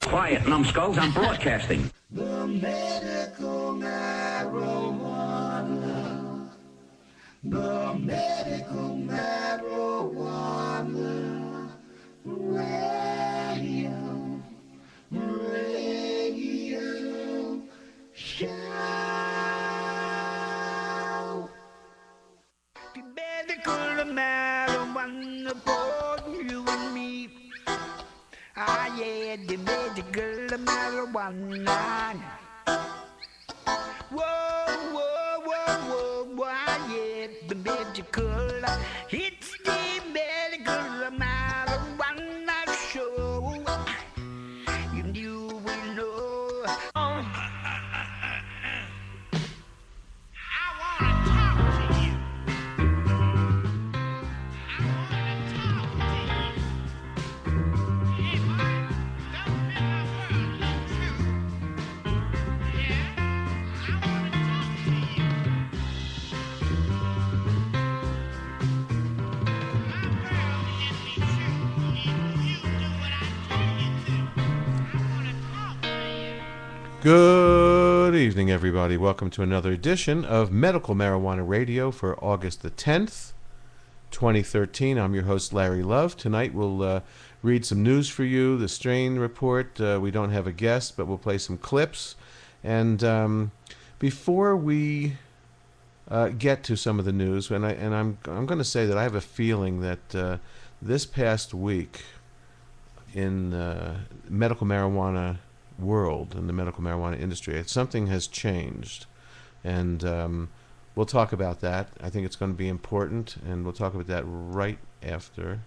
Quiet, numbskulls, I'm broadcasting. The medical marijuana. The medical marijuana. Radio show. The medical marijuana for you and me. Ah, yeah, the medical marijuana. Whoa, whoa, whoa, whoa, whoa, yeah, the medical. It's the medical marijuana show. And you will know. I want to talk to you. Good evening, everybody. Welcome to another edition of Medical Marijuana Radio for August the 10th, 2013. I'm your host, Larry Love. Tonight we'll read some news for you, the strain report. We don't have a guest, but we'll play some clips. And before we get to some of the news, and I'm going to say that I have a feeling that this past week in medical marijuana world, in the medical marijuana industry, something has changed, and we'll talk about that. I think it's going to be important, and we'll talk about that right after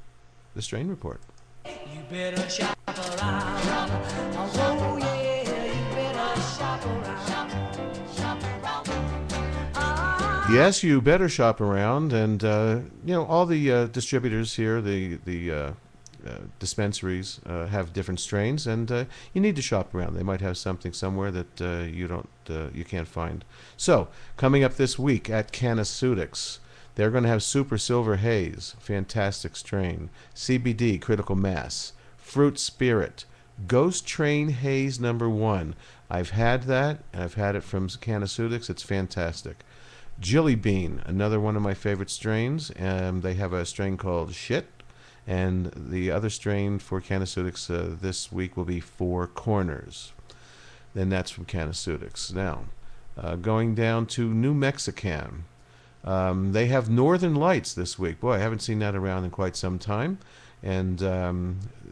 the strain report. You better shop around. Oh yeah, you better shop around. Yes, you better shop around, and all the distributors here, the dispensaries have different strains, and you need to shop around. They might have something somewhere that you can't find. So, coming up this week at Canaceutics, they're going to have Super Silver Haze, fantastic strain, CBD, Critical Mass, Fruit Spirit, Ghost Train Haze number 1. I've had that, and I've had it from Canaceutics. It's fantastic. Jilly Bean, another one of my favorite strains. They have a strain called Shit. And the other strain for Canaceutics this week will be Four Corners. Then that's from Canaceutics. Now, going down to New Mexican. They have Northern Lights this week. Boy, I haven't seen that around in quite some time. And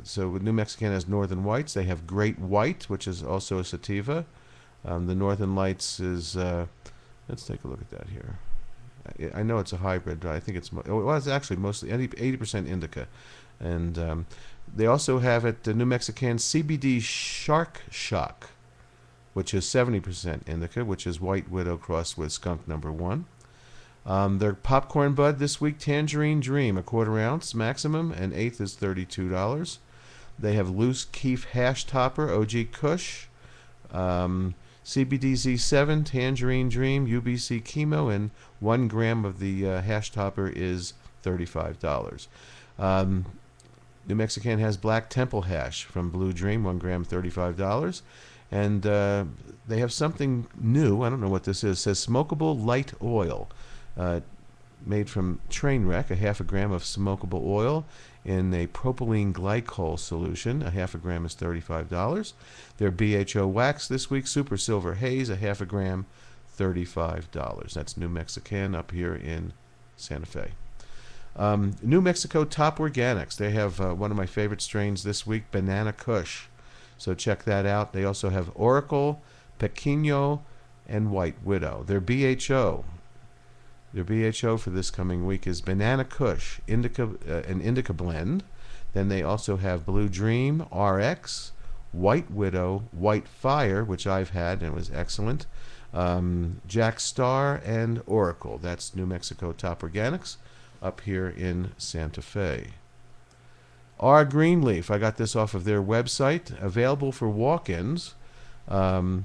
so New Mexican has Northern Whites. They have Great White, which is also a sativa. The Northern Lights is, let's take a look at that here. I know it's a hybrid, but I think it's actually mostly 80% indica. And they also have at the New Mexican CBD Shark Shock, which is 70% indica, which is White Widow crossed with skunk number 1. Their popcorn bud this week, Tangerine Dream, a 1/4 ounce maximum, and eighth is $32. They have Loose Keef Hash Topper, OG Kush, CBD Z7, Tangerine Dream, UBC Chemo, and 1 gram of the hash topper is $35. New Mexican has Black Temple Hash from Blue Dream, 1 gram, $35. And they have something new. I don't know what this is. It says Smokable Light Oil, made from Trainwreck, 1/2 gram of smokable oil in a propylene glycol solution. 1/2 gram is $35. Their BHO wax this week, Super Silver Haze, 1/2 gram, $35. That's New Mexican up here in Santa Fe. New Mexico Top Organics. They have one of my favorite strains this week, Banana Kush. So check that out. They also have Oracle, Pequeño, and White Widow. Their BHO for this coming week is Banana Kush, an indica blend. Then they also have Blue Dream, RX, White Widow, White Fire, which I've had and it was excellent, Jack Star, and Oracle. That's New Mexico Top Organics up here in Santa Fe. R. Greenleaf, I got this off of their website, available for walk-ins. They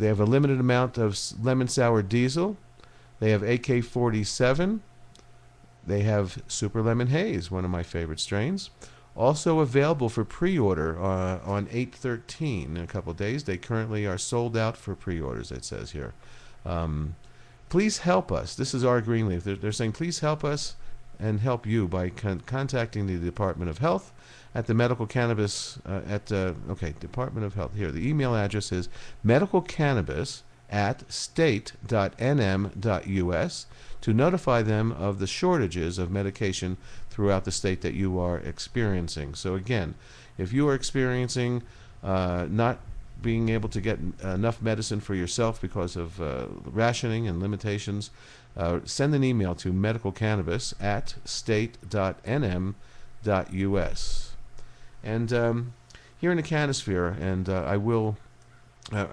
have a limited amount of lemon sour diesel. They have AK-47. They have Super Lemon Haze, one of my favorite strains. Also available for pre-order on 8/13 in a couple of days. They currently are sold out for pre-orders, it says here. Please help us. This is our Greenleaf. They're saying, please help us and help you by contacting the Department of Health at the medical cannabis Department of Health. Here, the email address is medicalcannabis@state.nm.us to notify them of the shortages of medication throughout the state that you are experiencing. So again, if you are experiencing not being able to get enough medicine for yourself because of rationing and limitations, send an email to medicalcannabis@state.nm.us. And here in the Canosphere, and I'm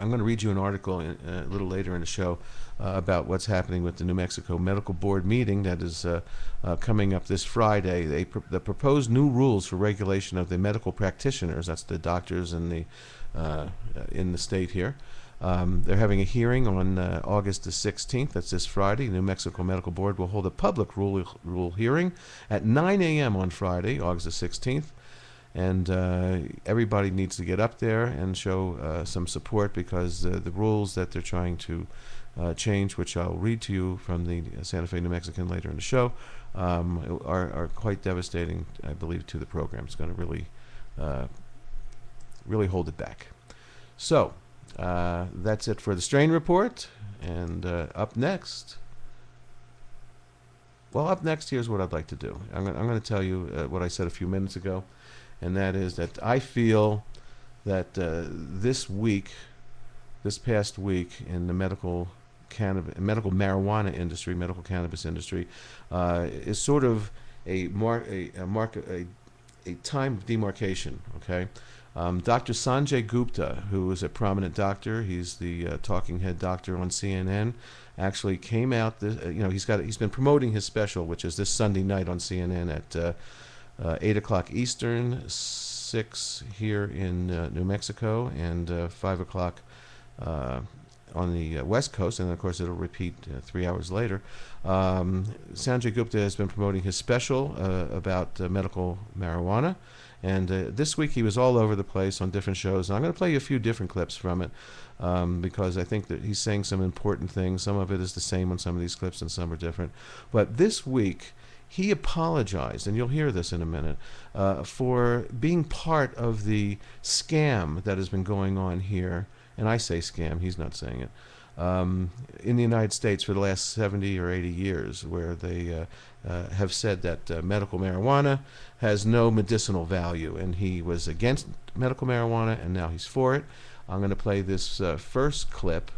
going to read you an article a little later in the show about what's happening with the New Mexico Medical Board meeting that is coming up this Friday. The proposed new rules for regulation of the medical practitioners, that's the doctors in the state here. They're having a hearing on August the 16th. That's this Friday. The New Mexico Medical Board will hold a public rule hearing at 9 a.m. on Friday, August the 16th. And everybody needs to get up there and show some support, because the rules that they're trying to change, which I'll read to you from the Santa Fe New Mexican later in the show, are quite devastating, I believe, to the program. It's going to really hold it back. So that's it for the strain report. And up next, here's what I'd like to do. I'm going to tell you what I said a few minutes ago. And that is that I feel that this past week in the medical marijuana industry, medical cannabis industry, is sort of a time of demarcation. Okay, Dr. Sanjay Gupta, who is a prominent doctor, he's the talking head doctor on CNN, actually came out. He's been promoting his special, which is this Sunday night on CNN at 8 o'clock Eastern, 6 here in New Mexico, and 5 o'clock on the West Coast, and of course it'll repeat 3 hours later. Sanjay Gupta has been promoting his special about medical marijuana, and this week he was all over the place on different shows. And I'm going to play you a few different clips from it, because I think that he's saying some important things. Some of it is the same on some of these clips and some are different. But this week he apologized, and you'll hear this in a minute, for being part of the scam that has been going on here. And I say scam, he's not saying it, in the United States for the last 70 or 80 years, where they have said that medical marijuana has no medicinal value. And he was against medical marijuana, and now he's for it. I'm going to play this first clip,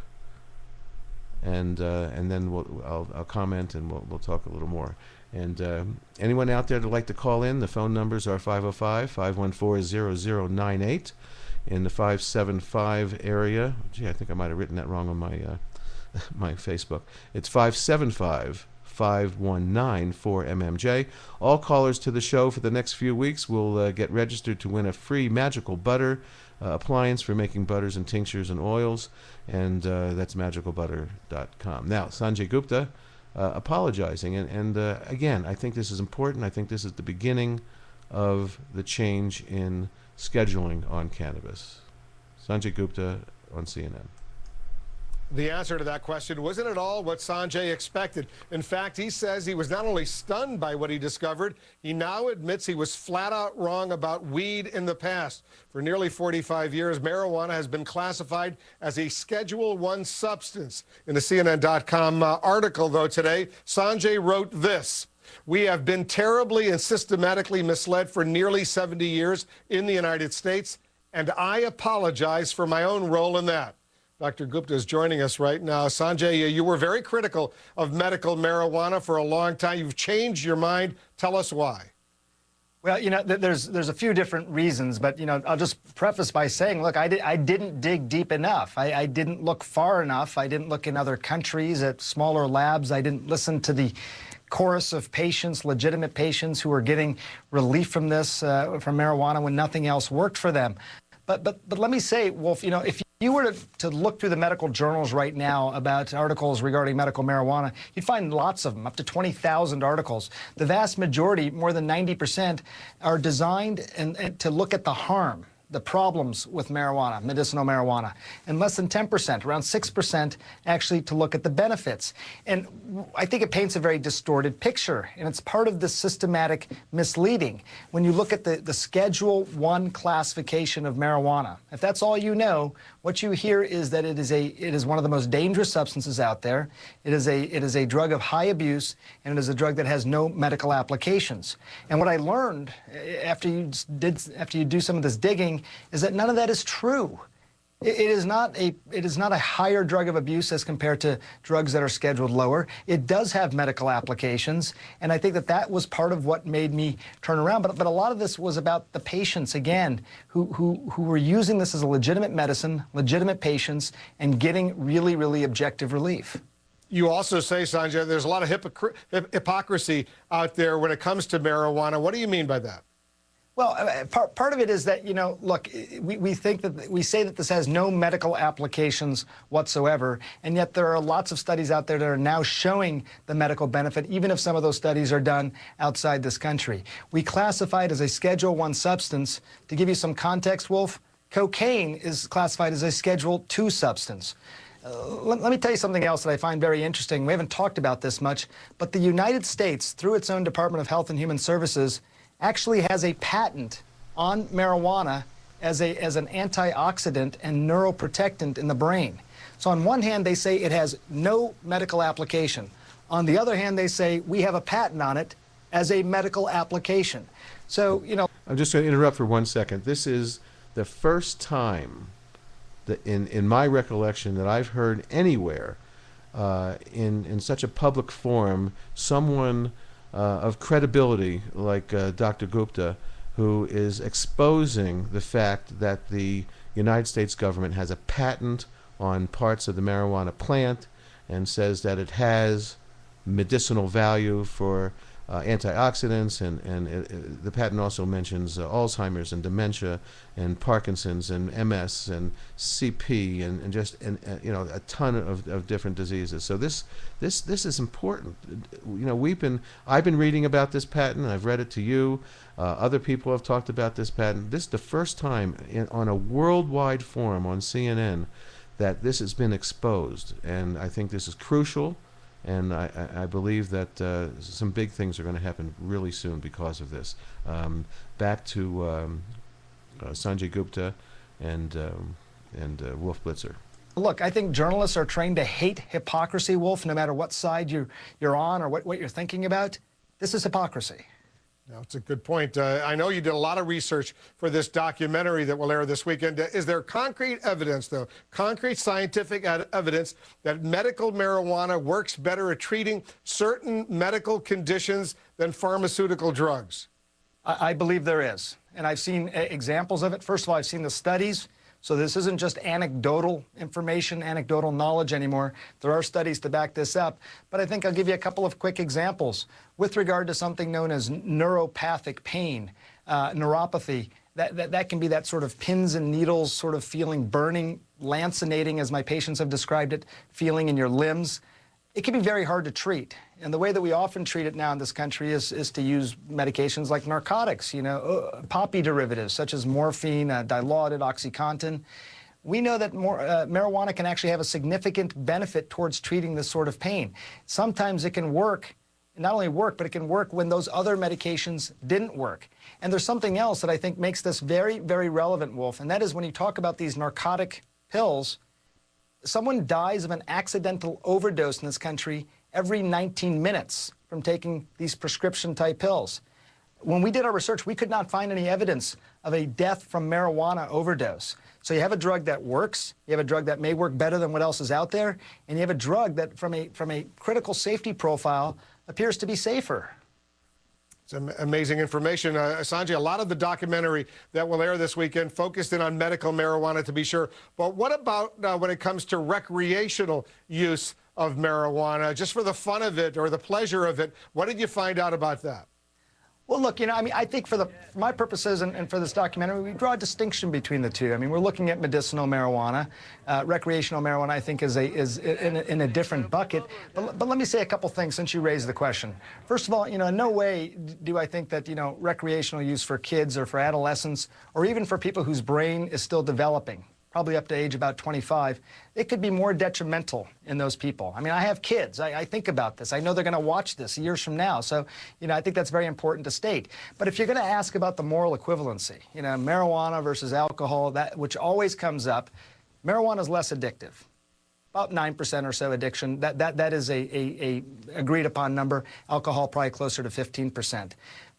and then I'll comment, and we'll talk a little more. And anyone out there that'd like to call in, the phone numbers are 505-514-0098 in the 575 area. Gee, I think I might have written that wrong on my my Facebook. It's 575-519-4MMJ. All callers to the show for the next few weeks will get registered to win a free magical butter appliance for making butters and tinctures and oils, and that's magicalbutter.com. Now, Sanjay Gupta apologizing, and again, I think this is important. I think this is the beginning of the change in scheduling on cannabis. Sanjay Gupta on CNN. The answer to that question wasn't at all what Sanjay expected. In fact, he says he was not only stunned by what he discovered, he now admits he was flat out wrong about weed in the past. For nearly 45 years, marijuana has been classified as a Schedule I substance. In the CNN.com article, though, today, Sanjay wrote this: "We have been terribly and systematically misled for nearly 70 years in the United States, and I apologize for my own role in that." Dr. Gupta is joining us right now. Sanjay, you were very critical of medical marijuana for a long time. You've changed your mind. Tell us why. Well, you know, there's a few different reasons, but, you know, I'll just preface by saying, look, I didn't dig deep enough. I didn't look far enough. I didn't look in other countries at smaller labs. I didn't listen to the chorus of patients, legitimate patients who were getting relief from this, from marijuana when nothing else worked for them. But let me say, Wolf, you know, if You were to look through the medical journals right now about articles regarding medical marijuana, you'd find lots of them, up to 20,000 articles. The vast majority, more than 90%, are designed and to look at the harm, the problems with marijuana, medicinal marijuana, and less than 10%, around 6%, actually to look at the benefits. And I think it paints a very distorted picture, and it's part of the systematic misleading. When you look at the Schedule 1 classification of marijuana, if that's all you know, what you hear is that it is one of the most dangerous substances out there. It is a drug of high abuse, and it is a drug that has no medical applications. And what I learned after you do some of this digging is that none of that is true. It is not a higher drug of abuse as compared to drugs that are scheduled lower. It does have medical applications, and I think that was part of what made me turn around. But a lot of this was about the patients, again, who were using this as a legitimate medicine, legitimate patients, and getting really, really objective relief. You also say, Sanjay, there's a lot of hypocrisy out there when it comes to marijuana. What do you mean by that? Well, part of it is that, look, we say that this has no medical applications whatsoever, and yet there are lots of studies out there that are now showing the medical benefit, even if some of those studies are done outside this country. We classify it as a Schedule 1 substance. To give you some context, Wolf, cocaine is classified as a Schedule 2 substance. Let me tell you something else that I find very interesting. We haven't talked about this much, but the United States, through its own Department of Health and Human Services, actually has a patent on marijuana as an antioxidant and neuroprotectant in the brain. So on one hand, they say it has no medical application. On the other hand, they say we have a patent on it as a medical application. So, I'm just going to interrupt for 1 second. This is the first time that in my recollection that I've heard anywhere in such a public forum someone of credibility like Dr. Gupta, who is exposing the fact that the United States government has a patent on parts of the marijuana plant and says that it has medicinal value for antioxidants, and the patent also mentions Alzheimer's and dementia and Parkinson's and MS and CP and just a ton of different diseases. So this is important. I've been reading about this patent. I've read it to you. Other people have talked about this patent. This is the first time on a worldwide forum on CNN that this has been exposed, and I think this is crucial. And I believe that some big things are going to happen really soon because of this. Back to Sanjay Gupta and Wolf Blitzer. Look, I think journalists are trained to hate hypocrisy, Wolf, no matter what side you're on or what you're thinking about. This is hypocrisy. No, it's a good point. I know you did a lot of research for this documentary that will air this weekend. Is there concrete evidence, though, concrete scientific evidence that medical marijuana works better at treating certain medical conditions than pharmaceutical drugs? I believe there is, and I've seen examples of it. First of all, I've seen the studies. So this isn't just anecdotal information, anecdotal knowledge anymore. There are studies to back this up. But I think I'll give you a couple of quick examples. With regard to something known as neuropathic pain, neuropathy, that can be that sort of pins and needles sort of feeling, burning, lancinating, as my patients have described it, feeling in your limbs. It can be very hard to treat. And the way that we often treat it now in this country is to use medications like narcotics, poppy derivatives such as morphine, Dilaudid, OxyContin. We know that marijuana can actually have a significant benefit towards treating this sort of pain. Sometimes it can work, not only work, but it can work when those other medications didn't work. And there's something else that I think makes this very, very relevant, Wolf, and that is when you talk about these narcotic pills, someone dies of an accidental overdose in this country every 19 minutes from taking these prescription-type pills. When we did our research, we could not find any evidence of a death from marijuana overdose. So you have a drug that works, you have a drug that may work better than what else is out there, and you have a drug that from a critical safety profile appears to be safer. It's amazing information. Sanjay, a lot of the documentary that will air this weekend focused in on medical marijuana, to be sure. But what about when it comes to recreational use of marijuana, just for the fun of it or the pleasure of it? What did you find out about that? Well, look, I mean, I think for my purposes and for this documentary, we draw a distinction between the two. I mean, we're looking at medicinal marijuana. Recreational marijuana, I think, is in a different bucket. But let me say a couple things since you raised the question. First of all, in no way do I think that, recreational use for kids or for adolescents or even for people whose brain is still developing, probably up to age about 25, it could be more detrimental in those people. I mean, I have kids. I think about this. I know they're going to watch this years from now. So, I think that's very important to state. But if you're going to ask about the moral equivalency, marijuana versus alcohol, which always comes up, marijuana is less addictive. About 9% or so addiction. That is a agreed upon number. Alcohol probably closer to 15%.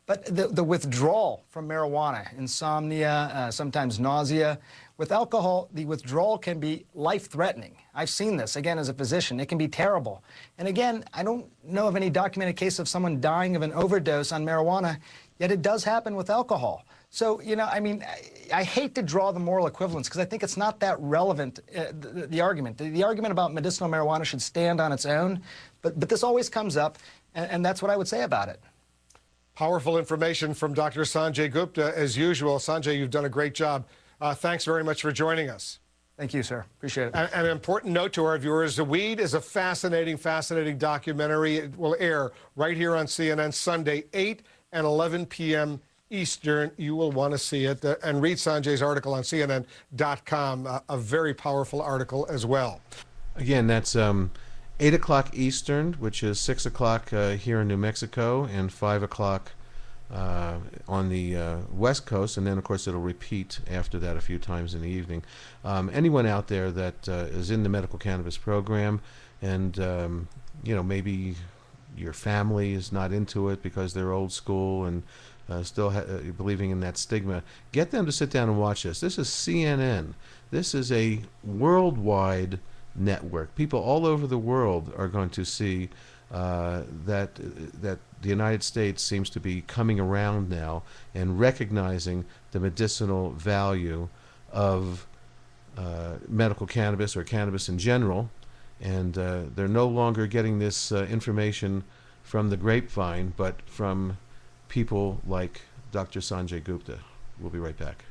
But the withdrawal from marijuana, insomnia, sometimes nausea. With alcohol, the withdrawal can be life-threatening. I've seen this, again, as a physician. It can be terrible. And again, I don't know of any documented case of someone dying of an overdose on marijuana, yet it does happen with alcohol. So, I mean, I hate to draw the moral equivalence because I think it's not that relevant, the argument. The argument about medicinal marijuana should stand on its own, but this always comes up, and that's what I would say about it. Powerful information from Dr. Sanjay Gupta, as usual. Sanjay, you've done a great job. Thanks very much for joining us. Thank you, sir. Appreciate it. An important note to our viewers, The Weed is a fascinating documentary. It will air right here on CNN Sunday, 8 and 11 p.m. Eastern. You will want to see it. And read Sanjay's article on CNN.com, a very powerful article as well. Again, that's 8 o'clock Eastern, which is 6 o'clock here in New Mexico, and 5 o'clock on the West Coast, and then of course it'll repeat after that a few times in the evening. Anyone out there that is in the medical cannabis program, and maybe your family is not into it because they're old school and still believing in that stigma, get them to sit down and watch this. This is CNN. This is a worldwide network. People all over the world are going to see that the United States seems to be coming around now and recognizing the medicinal value of medical cannabis or cannabis in general, and they're no longer getting this information from the grapevine, but from people like Dr. Sanjay Gupta. We'll be right back.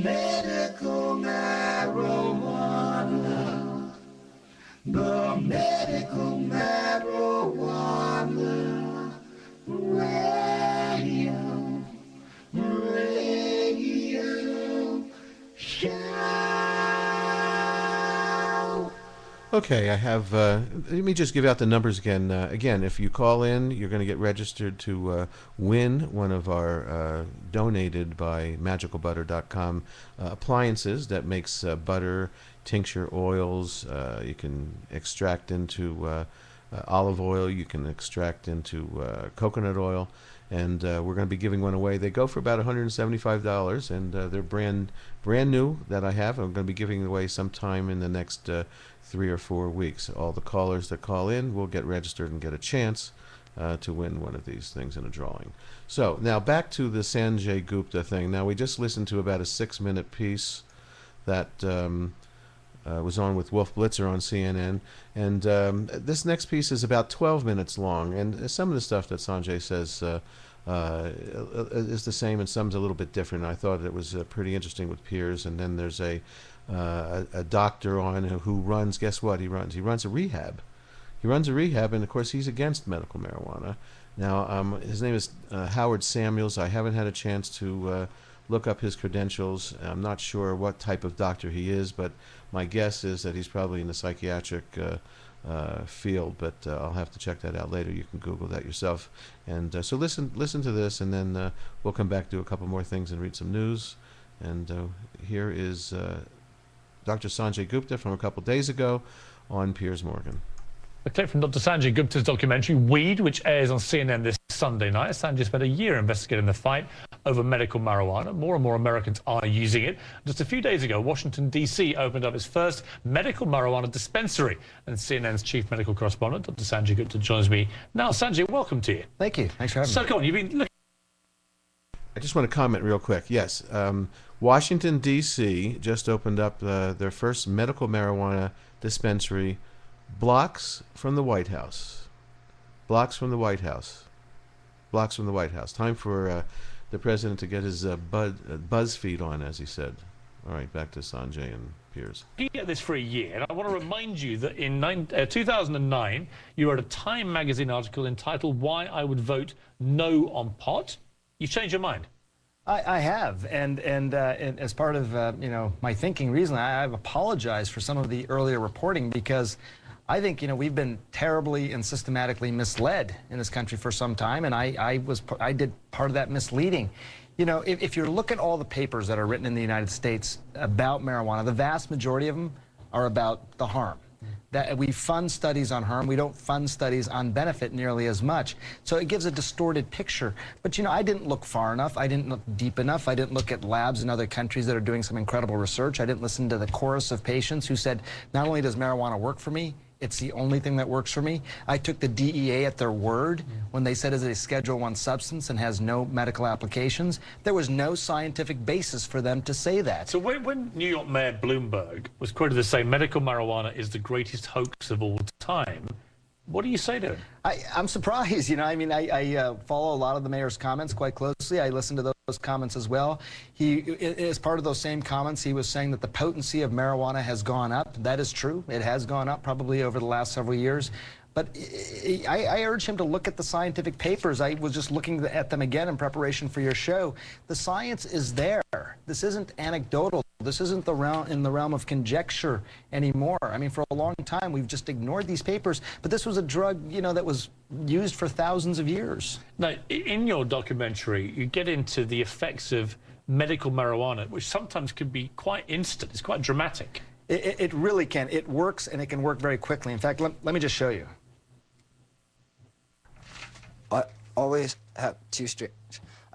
medical marijuana. The medical marijuana radio, radio show. Okay, I have, let me just give out the numbers again. Again, if you call in, you're going to get registered to win one of our donated by magicalbutter.com appliances that makes butter, tincture, oils. You can extract into olive oil. You can extract into coconut oil. And we're going to be giving one away. They go for about $175, and they're brand new that I have. I'm going to be giving away sometime in the next 3 or 4 weeks. All the callers that call in will get registered and get a chance to win one of these things in a drawing. So now back to the Sanjay Gupta thing. Now we just listened to about a 6-minute piece that was on with Wolf Blitzer on CNN, and this next piece is about 12 minutes long, and some of the stuff that Sanjay says is the same and some's a little bit different. I thought it was pretty interesting with Piers, and then there's a doctor on who runs, guess what he runs? He runs a rehab. He runs a rehab, and of course he's against medical marijuana. Now, his name is Howard Samuels. I haven't had a chance to look up his credentials. I'm not sure what type of doctor he is, but my guess is that he's probably in the psychiatric field, but I'll have to check that out later. You can Google that yourself. And so listen to this, and then we'll come back, do a couple more things, and read some news. And here is Dr. Sanjay Gupta from a couple days ago on Piers Morgan. A clip from Dr. Sanjay Gupta's documentary, Weed, which airs on CNN this Sunday night. Sanjay spent a year investigating the fight over medical marijuana. More and more Americans are using it. Just a few days ago, Washington, D.C. opened up its first medical marijuana dispensary. And CNN's chief medical correspondent, Dr. Sanjay Gupta, joins me now. Sanjay, welcome to you. Thank you. Thanks for having me. So, go on. You've been looking. I just want to comment real quick. Yes, Washington, D.C. just opened up their first medical marijuana dispensary blocks from the White House. Blocks from the White House. Blocks from the White House. Time for the president to get his BuzzFeed on, as he said. All right, back to Sanjay and Piers. You get this for a year, and I want to remind you that in 2009, you wrote a Time magazine article entitled "Why I Would Vote No on Pot." You've changed your mind. I have, and as part of my thinking recently, I've apologized for some of the earlier reporting, because I think we've been terribly and systematically misled in this country for some time, and I did part of that misleading. If you look at all the papers that are written in the United States about marijuana, the vast majority of them are about the harm. That we fund studies on harm, we don't fund studies on benefit nearly as much. So it gives a distorted picture. But I didn't look far enough, I didn't look deep enough, I didn't look at labs in other countries that are doing some incredible research. I didn't listen to the chorus of patients who said, not only does marijuana work for me, it's the only thing that works for me. I took the DEA at their word when they said it's a Schedule I substance and has no medical applications. There was no scientific basis for them to say that. So when New York Mayor Bloomberg was quoted as saying medical marijuana is the greatest hoax of all time, what do you say to him? I'm surprised. I follow a lot of the mayor's comments quite closely. I listen to those comments as well. As part of those same comments, he was saying that the potency of marijuana has gone up. That is true. It has gone up probably over the last several years. But I urge him to look at the scientific papers. I was just looking at them again in preparation for your show. The science is there. This isn't anecdotal. This isn't in the realm of conjecture anymore. For a long time, we've just ignored these papers. But this was a drug, that was used for thousands of years. Now, in your documentary, you get into the effects of medical marijuana, which sometimes can be quite instant. It's quite dramatic. It really can. It works, and it can work very quickly. In fact, let me just show you. I always have two strains.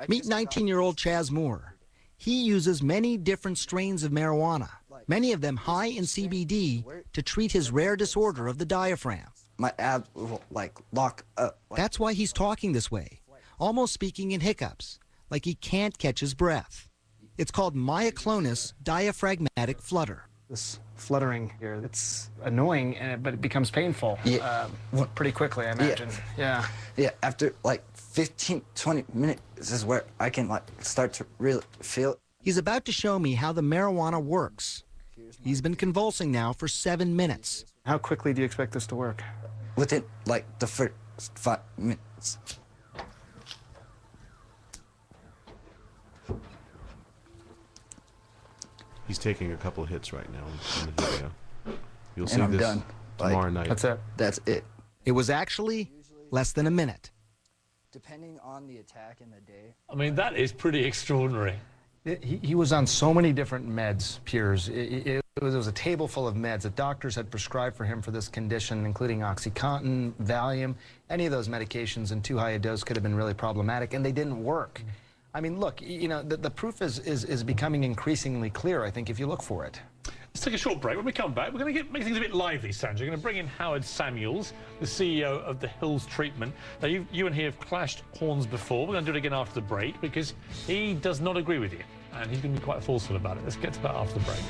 Meet 19-year-old Chaz Moore. He uses many different strains of marijuana, many of them high in CBD, to treat his rare disorder of the diaphragm. My abs will lock up. That's why he's talking this way, almost speaking in hiccups, like he can't catch his breath. It's called myoclonus diaphragmatic flutter. This fluttering here, it's annoying, but it becomes painful pretty quickly, I imagine. Yeah. After 15, 20 minutes, this is where I can start to really feel it. He's about to show me how the marijuana works. He's been convulsing now for 7 minutes. How quickly do you expect this to work? Within, like, the first 5 minutes. He's taking a couple of hits right now in the video. You'll see And I'm this done. tomorrow Like, night. That's it. That's it. It was actually less than a minute. Depending on the attack in the day. I mean, that is pretty extraordinary. He was on so many different meds, Piers. It was a table full of meds that doctors had prescribed for him for this condition, including OxyContin, Valium. Any of those medications in too high a dose could have been really problematic, and they didn't work. I mean, look, you know, the proof is becoming increasingly clear, I think, if you look for it. Let's take a short break. When we come back, we're going to make things a bit lively, Sanjay. We're going to bring in Howard Samuels, the CEO of the Hills Treatment. Now, you and he have clashed horns before. We're going to do it again after the break because he does not agree with you, and he's going to be quite forceful about it. Let's get to that after the break.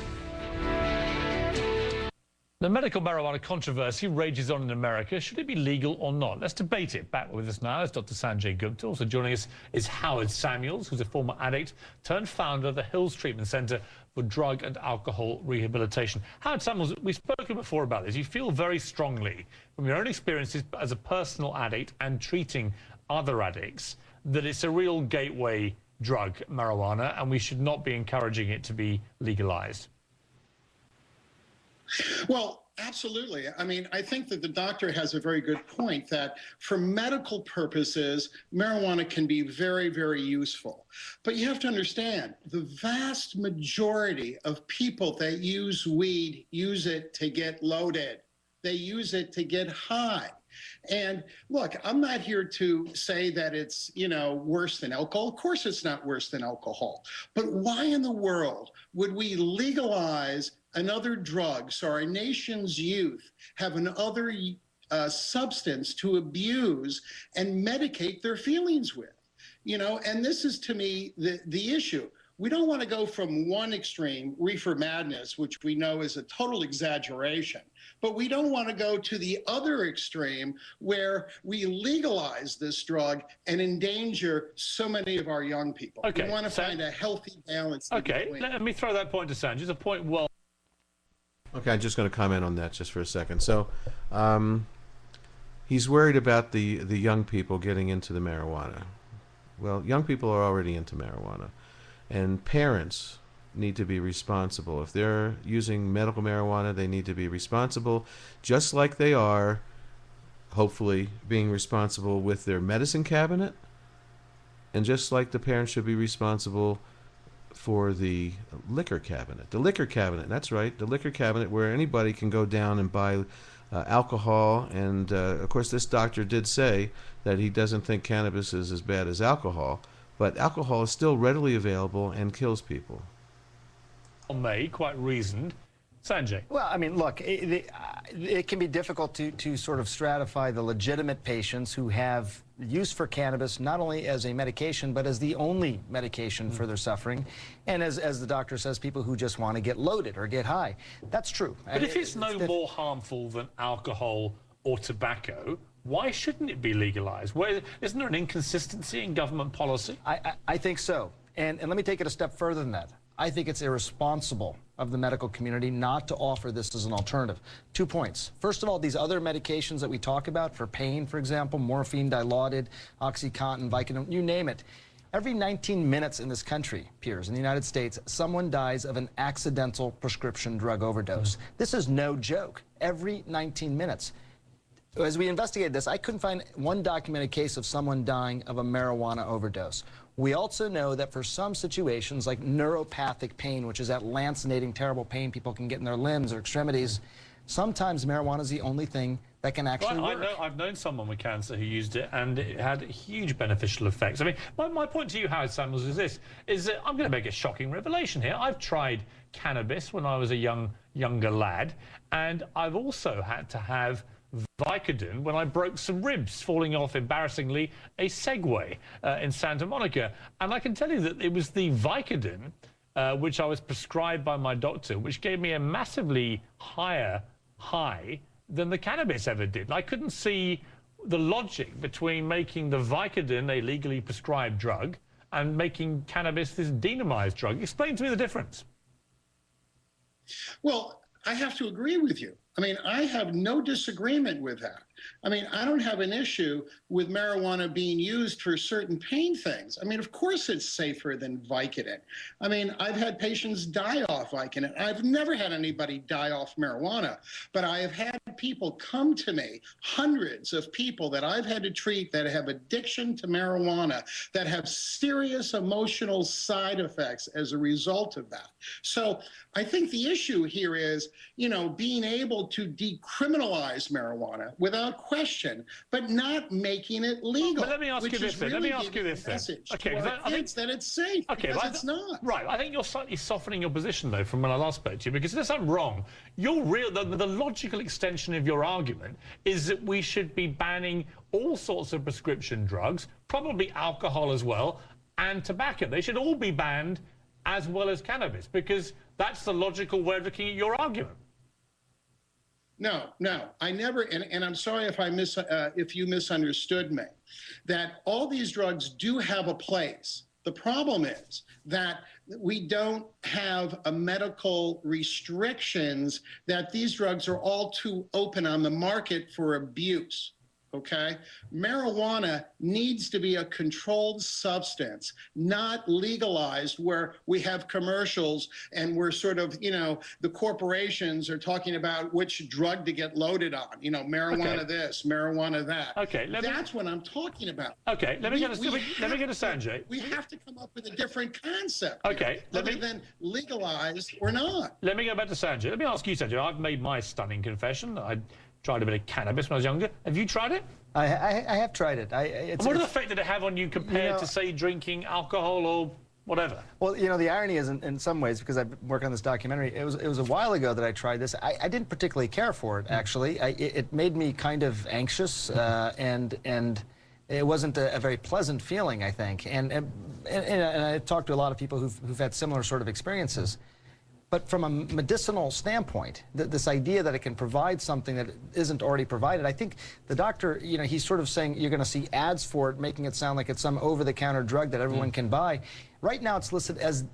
The medical marijuana controversy rages on in America. Should it be legal or not? Let's debate it. Back with us now is Dr. Sanjay Gupta. Also joining us is Howard Samuels, who's a former addict turned founder of the Hills Treatment Center for Drug and Alcohol Rehabilitation. Howard Samuels, we've spoken before about this. You feel very strongly from your own experiences as a personal addict and treating other addicts that it's a real gateway drug, marijuana, and we should not be encouraging it to be legalized. Well, absolutely. I mean, I think that the doctor has a very good point that for medical purposes, marijuana can be very, very useful. But you have to understand, the vast majority of people that use weed use it to get loaded. They use it to get high. And look, I'm not here to say that it's, you know, worse than alcohol. Of course it's not worse than alcohol. But why in the world would we legalize another drug so our nation's youth have another substance to abuse and medicate their feelings with? You know, and this is, to me, the issue. We don't want to go from one extreme, reefer madness, which we know is a total exaggeration, but we don't want to go to the other extreme where we legalize this drug and endanger so many of our young people. Okay, we want to find a healthy balance. Okay, let me throw that point to Sanjay. It's a point well. Okay, I'm just going to comment on that just for a second. So, he's worried about the young people getting into the marijuana. Well, young people are already into marijuana. And parents need to be responsible. If they're using medical marijuana, they need to be responsible, just like they are, hopefully, being responsible with their medicine cabinet, and just like the parents should be responsible for the liquor cabinet. The liquor cabinet, that's right, the liquor cabinet where anybody can go down and buy alcohol. And, of course, this doctor did say that he doesn't think cannabis is as bad as alcohol. But alcohol is still readily available and kills people. May, quite reasoned. Sanjay. Well, I mean, look, it can be difficult to sort of stratify the legitimate patients who have use for cannabis not only as a medication, but as the only medication for their suffering. And as the doctor says, people who just want to get loaded or get high. That's true. But if it's no more harmful than alcohol or tobacco, why shouldn't it be legalized? Isn't there an inconsistency in government policy? I think so. And let me take it a step further than that. I think it's irresponsible of the medical community not to offer this as an alternative. 2 points. First of all, these other medications that we talk about for pain, for example, morphine, Dilaudid, OxyContin, Vicodin, you name it. Every 19 minutes in this country, Piers, in the United States, someone dies of an accidental prescription drug overdose. This is no joke. Every 19 minutes. As we investigated this, I couldn't find one documented case of someone dying of a marijuana overdose. We also know that for some situations, like neuropathic pain, which is that lancinating, terrible pain people can get in their limbs or extremities, sometimes marijuana is the only thing that can actually work. I've known someone with cancer who used it, and it had huge beneficial effects. I mean, my point to you, Howard Samuels, is this, is that I'm going to make a shocking revelation here. I've tried cannabis when I was a younger lad, and I've also had to have Vicodin when I broke some ribs falling off, embarrassingly, a Segway in Santa Monica. And I can tell you that it was the Vicodin, which I was prescribed by my doctor, which gave me a massively higher high than the cannabis ever did. And I couldn't see the logic between making the Vicodin a legally prescribed drug and making cannabis this demonized drug. Explain to me the difference. Well, I have to agree with you. I mean, I have no disagreement with that. I mean, I don't have an issue with marijuana being used for certain pain things. I mean, of course it's safer than Vicodin. I mean, I've had patients die off Vicodin. I've never had anybody die off marijuana, but I have had people come to me, hundreds of people that I've had to treat that have addiction to marijuana, that have serious emotional side effects as a result of that. So I think the issue here is, you know, being able to decriminalize marijuana without question, but not making it legal. But let me ask you this then. Let me ask you this then. Okay, I think that it's safe. Okay, because it's not. Right. I think you're slightly softening your position though from when I last spoke to you, because unless I'm wrong, the logical extension of your argument is that we should be banning all sorts of prescription drugs, probably alcohol as well, and tobacco. They should all be banned as well as cannabis, because that's the logical way of looking at your argument. No, I never, and I'm sorry if if you misunderstood me, that all these drugs do have a place. The problem is that we don't have a medical restrictions, that these drugs are all too open on the market for abuse. Okay, marijuana needs to be a controlled substance, not legalized where we have commercials and we're sort of, you know, the corporations are talking about which drug to get loaded on, you know, marijuana this, marijuana that. Okay, that's what I'm talking about. Okay, let me get a Sanjay. We have to come up with a different concept. Okay, other than legalized or not. Let me go back to Sanjay. Let me ask you, Sanjay. I've made my stunning confession. I tried a bit of cannabis when I was younger. Have you tried it? I have tried it. What effect did it have on you compared to, say, drinking alcohol or whatever? Well, you know, the irony is, in some ways, because I've worked on this documentary, it was a while ago that I tried this. I didn't particularly care for it, actually. It made me kind of anxious, and it wasn't a very pleasant feeling, I think. And I talked to a lot of people who've had similar sort of experiences. But from a medicinal standpoint, this idea that it can provide something that isn't already provided, I think the doctor, you know, he's sort of saying you're going to see ads for it, making it sound like it's some over-the-counter drug that everyone can buy. Right now, it's listed as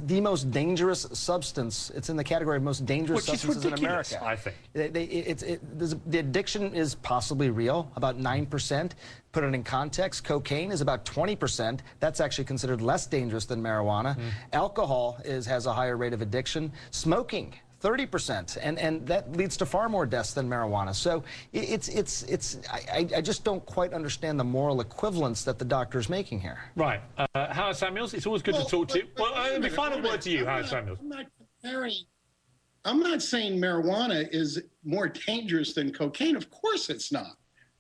the most dangerous substance. It's in the category of most dangerous substances in America. I think. The addiction is possibly real, about 9%. Put it in context, cocaine is about 20%. That's actually considered less dangerous than marijuana. Alcohol has a higher rate of addiction. Smoking, 30%, and that leads to far more deaths than marijuana. So I just don't quite understand the moral equivalence that the doctor's making here. Right. Howard Samuels, it's always good to talk to you. Well, my final word to you, Howard Samuels. I'm not saying marijuana is more dangerous than cocaine. Of course it's not.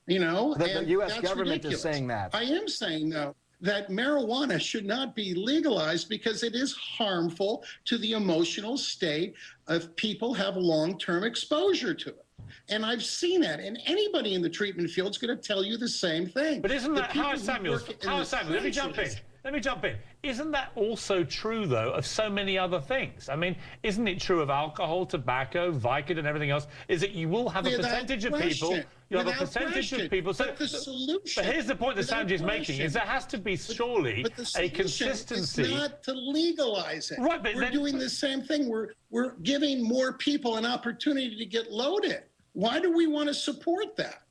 You know, the U.S. government is saying that. I am saying, though, that marijuana should not be legalized because it is harmful to the emotional state of people have long-term exposure to it. And I've seen that. And anybody in the treatment field is going to tell you the same thing. But isn't that, Howard Samuels, let me jump in. Let me jump in. Isn't that also true, though, of so many other things? I mean, isn't it true of alcohol, tobacco, Vicodin, and everything else, is that you will have a percentage of people, you have a percentage of people. So, but the solution, but here's the point that Sanjay is making, is there has to be surely a consistency. It's not to legalize it. Right, but we're doing the same thing. We're giving more people an opportunity to get loaded. Why do we want to support that?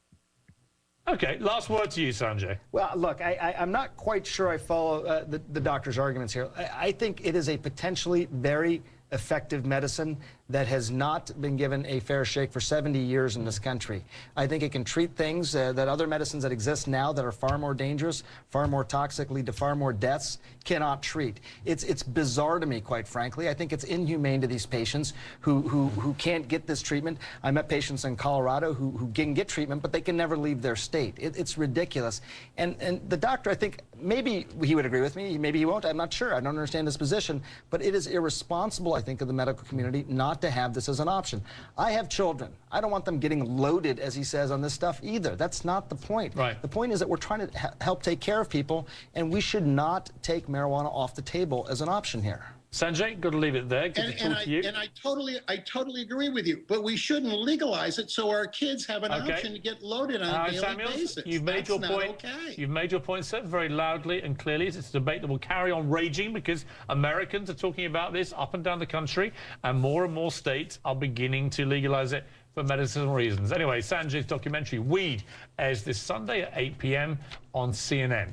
Okay, last word to you, Sanjay. Well, look, I'm not quite sure I follow the doctor's arguments here. I think it is a potentially very effective medicine that has not been given a fair shake for 70 years in this country. I think it can treat things that other medicines that exist now that are far more dangerous, far more toxic, lead to far more deaths, cannot treat. It's bizarre to me, quite frankly. I think it's inhumane to these patients who can't get this treatment. I met patients in Colorado who can get treatment, but they can never leave their state. It's ridiculous. And the doctor, I think, maybe he would agree with me, maybe he won't, I'm not sure. I don't understand his position, but it is irresponsible, I think, of the medical community not to have this as an option. I have children. I don't want them getting loaded, as he says, on this stuff either. That's not the point. Right. The point is that we're trying to help take care of people, and we should not take marijuana off the table as an option here. Sanjay, got to leave it there. Good to talk to you. And I totally agree with you. But we shouldn't legalize it so our kids have an option to get loaded on a daily basis. You've made your point. Okay. You've made your point, sir, very loudly and clearly. It's a debate that will carry on raging because Americans are talking about this up and down the country, and more states are beginning to legalize it for medicinal reasons. Anyway, Sanjay's documentary Weed airs this Sunday at 8 p.m. on CNN.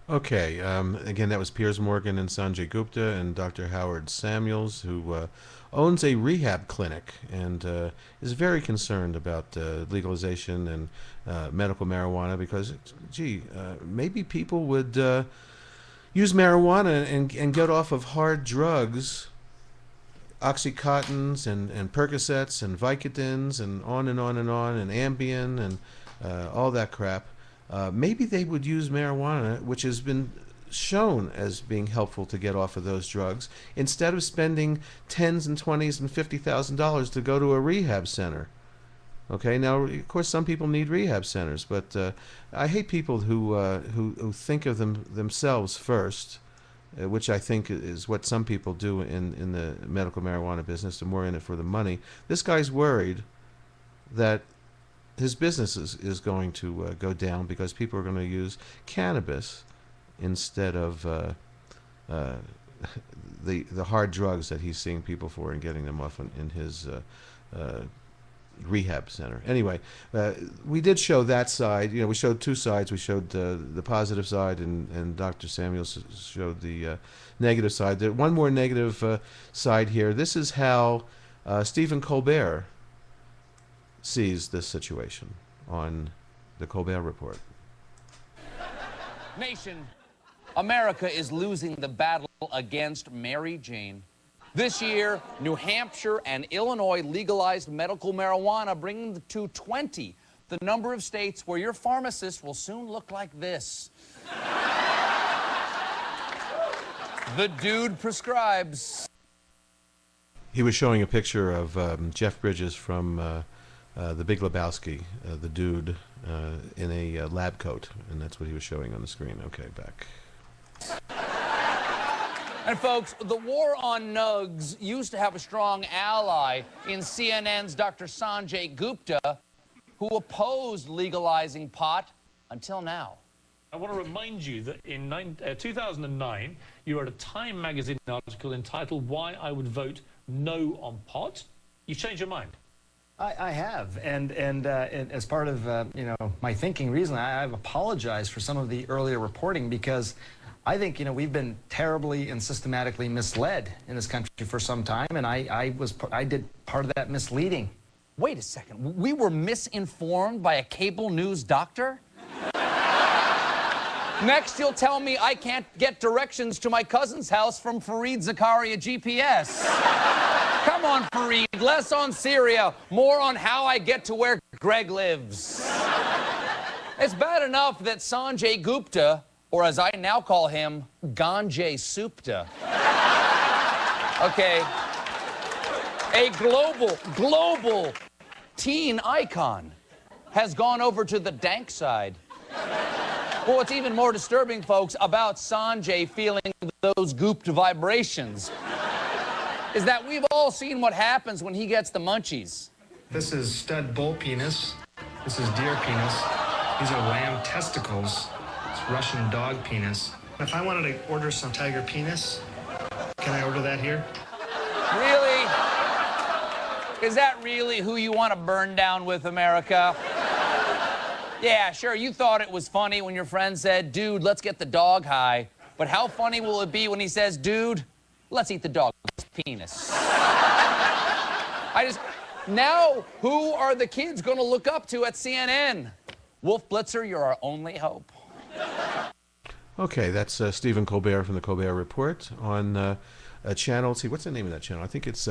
Okay, again, that was Piers Morgan and Sanjay Gupta and Dr. Howard Samuels, who owns a rehab clinic and is very concerned about legalization and medical marijuana because, gee, maybe people would use marijuana and get off of hard drugs, Oxycontins and Percocets and Vicodins and on and on and on, and Ambien and all that crap. Maybe they would use marijuana, which has been shown as being helpful to get off of those drugs, instead of spending tens and $20,000 and $50,000 to go to a rehab center. Okay, now of course some people need rehab centers, but I hate people who think of themselves first, which I think is what some people do in the medical marijuana business. They're more in it for the money. This guy's worried that his business is going to go down because people are going to use cannabis instead of the hard drugs that he's seeing people for and getting them off in his rehab center. Anyway, we did show that side. You know, we showed two sides. We showed the positive side, and Dr. Samuels showed the negative side. There, one more negative side here. This is how Stephen Colbert sees this situation on the Colbert Report. Nation, America is losing the battle against Mary Jane. This year, New Hampshire and Illinois legalized medical marijuana, bringing to 20 the number of states where your pharmacist will soon look like this. The dude prescribes. He was showing a picture of Jeff Bridges from The Big Lebowski, the dude in a lab coat, and that's what he was showing on the screen. Okay, back. And folks, the war on nugs used to have a strong ally in CNN's Dr. Sanjay Gupta, who opposed legalizing pot until now. I want to remind you that in 2009, you wrote a Time magazine article entitled "Why I Would Vote No on Pot." You've changed your mind. I have, and as part of you know, my thinking recently, I've apologized for some of the earlier reporting because I think, you know, we've been terribly and systematically misled in this country for some time, and I did part of that misleading. Wait a second, we were misinformed by a cable news doctor? Next, you'll tell me I can't get directions to my cousin's house from Fareed Zakaria GPS. Come on, Fareed, less on Syria, more on how I get to where Greg lives. It's bad enough that Sanjay Gupta, or as I now call him, Ganjay Supta. Okay. A global teen icon has gone over to the dank side. Well, what's even more disturbing, folks, about Sanjay feeling those Gupta vibrations is that we've all seen what happens when he gets the munchies. This is stud bull penis. This is deer penis. These are lamb testicles. It's Russian dog penis. If I wanted to order some tiger penis, can I order that here? Really? Is that really who you want to burn down with, America? Yeah, sure, you thought it was funny when your friend said, dude, let's get the dog high. But how funny will it be when he says, dude, let's eat the dog's penis? Now, who are the kids going to look up to at CNN? Wolf Blitzer, you're our only hope. Okay, that's Stephen Colbert from the Colbert Report on a channel. Let's see, what's the name of that channel? I think it's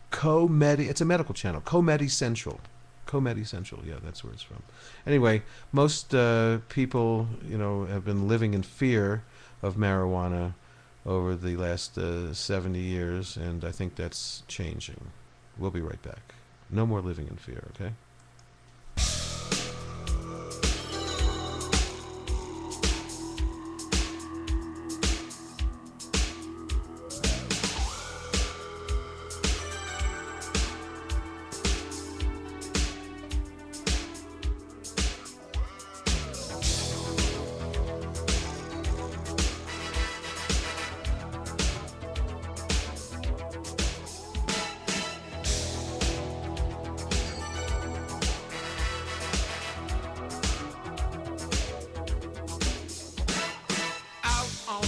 Comedy. It's a medical channel, Comedy Central. Comedy Central, yeah, that's where it's from. Anyway, most people, you know, have been living in fear of marijuana over the last 70 years, and I think that's changing. We'll be right back. No more living in fear, okay?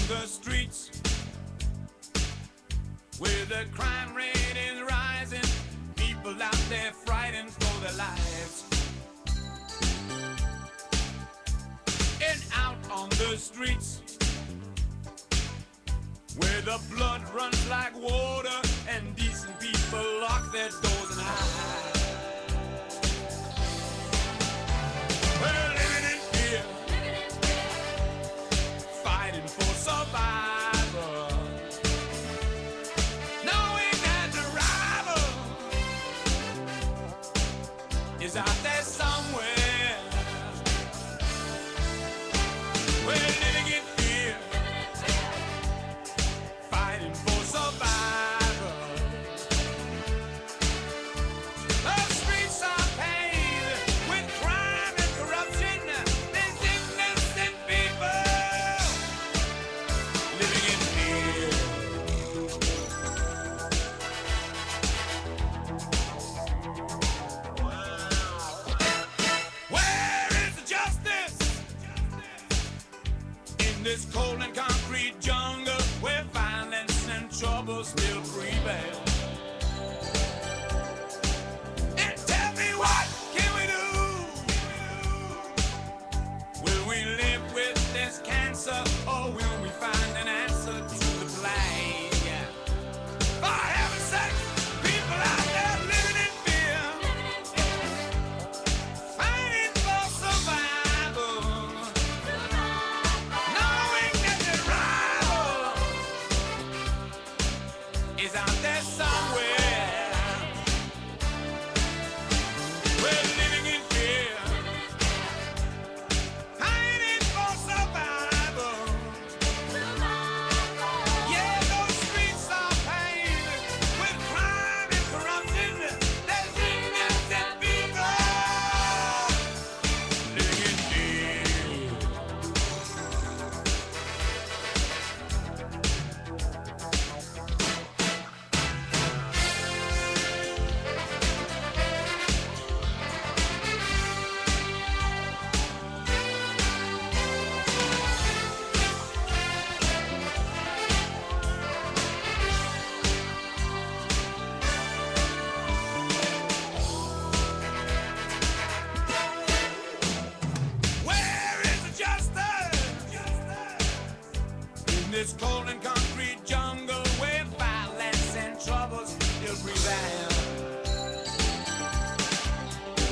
the streets, where the crime rate is rising, people out there frightened for their lives. And out on the streets, where the blood runs like water and decent people lock their doors and hide. We're living in fear, fighting for survival, knowing that the rival is out there somewhere. We're living in fear, fighting for survival. The streets are paved with crime and corruption. There's innocent people living in fear. Where is the justice in this cold and concrete jungle where violence and trouble still prevail? And tell me, what can we do? Will we live with this cancer, or will we find an answer to the plague? For heaven's sake, people out there living in fear, fighting for survival, knowing that the rival is out there somewhere. We're living in fear, fighting for survival. Yeah, those streets are paved with crime and corruption. There's innocent people living in fear. Where is the justice in this cold and concrete jungle where violence and trouble still prevail?